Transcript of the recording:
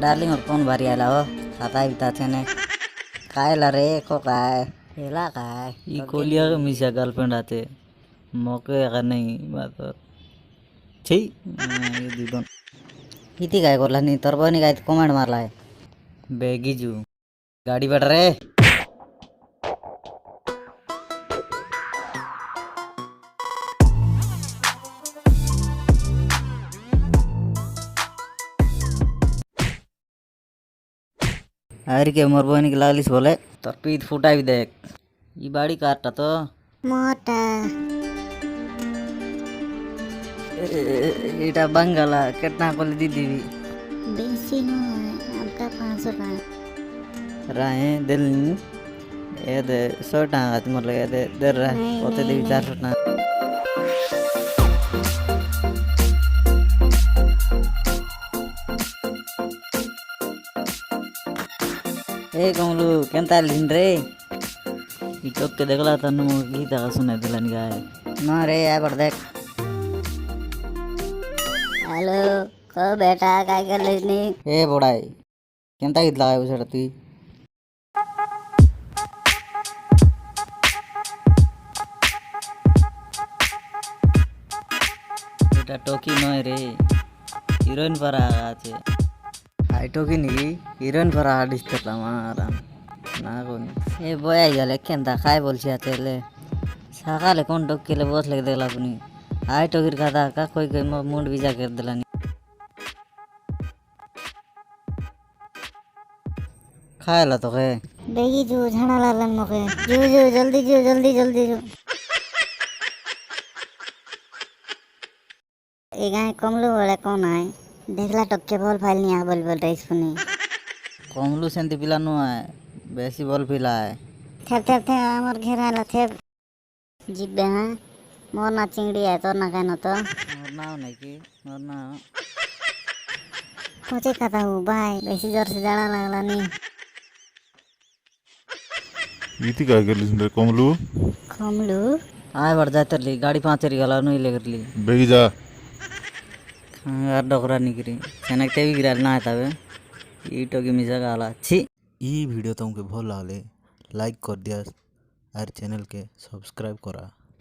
Darling और कौन भारी आला हो खाता बिता ने काय ला रे को काय हेला काय ई कोलिया का मिसा गर्लफ्रेंड आते मौके अगर नहीं बात छी ये दीदन इती काय करला नी तर बनी काय कमेंट मारलाय बैगी जू गाड़ी बैठ रे अरे के मोर बहन की लागलिस बोले तर पीत फुटा भी देख ई बाड़ी काटता तो मोटा इटा बंगाला कितना कोली दीदी भी बेसी नहीं आपका 500 का राहे दिल ये दे 100 टांगा तुम लगे दे दे रहा नहीं, होते नहीं, दे 400 टांगा ए कमलू केंता लिन रे ई टोक के देखला तनु गीत का सुने दिलन गाय ना रे आ पर देख हेलो को बेटा काय कर लेनी ए बोड़ाई केंता गीत लगाए उसे तू এটা টকি নয় রে হিরোইন পারা আছে आइटो की नहीं हीरोइन पर आर्टिस्ट करला मारा ना कोनी ए बोया गेले केंता काय बोलছি আতেলে सकाले कोण टोक केले बस लगे देला अपनी आइटो की खाता का कोई कोई मूड विजा कर दिलानी खायला तो के बेगी जो झाड़ा लालन मके जो जल्दी जो ए गाय कमलो वाले कौन आए देखला टक्के बॉल फाइल नहीं आ बोल राइस पुनी कमलू सेंती पिला नो है बेसी बॉल पिला है थे हमर घेराला थे जिब्बे हां मोर ना चिंगड़ी है तो ना कहनो तो मरना नहीं की मरना कोचे कहता हूँ बाय बेसी जोर से झाड़ा लागला नहीं इति काय करलीस रे कमलू कमलो आय बढ़ जाते ली गाड़ी पांच री गला नहीं लेकर ली बेगी जा यार डोकरा निकरी चनक टेवी गिरा ना आतावे ईटो की मिसा गाला छी ई वीडियो तुमके भल लागले लाइक कर दिया और चैनल के सब्सक्राइब करा।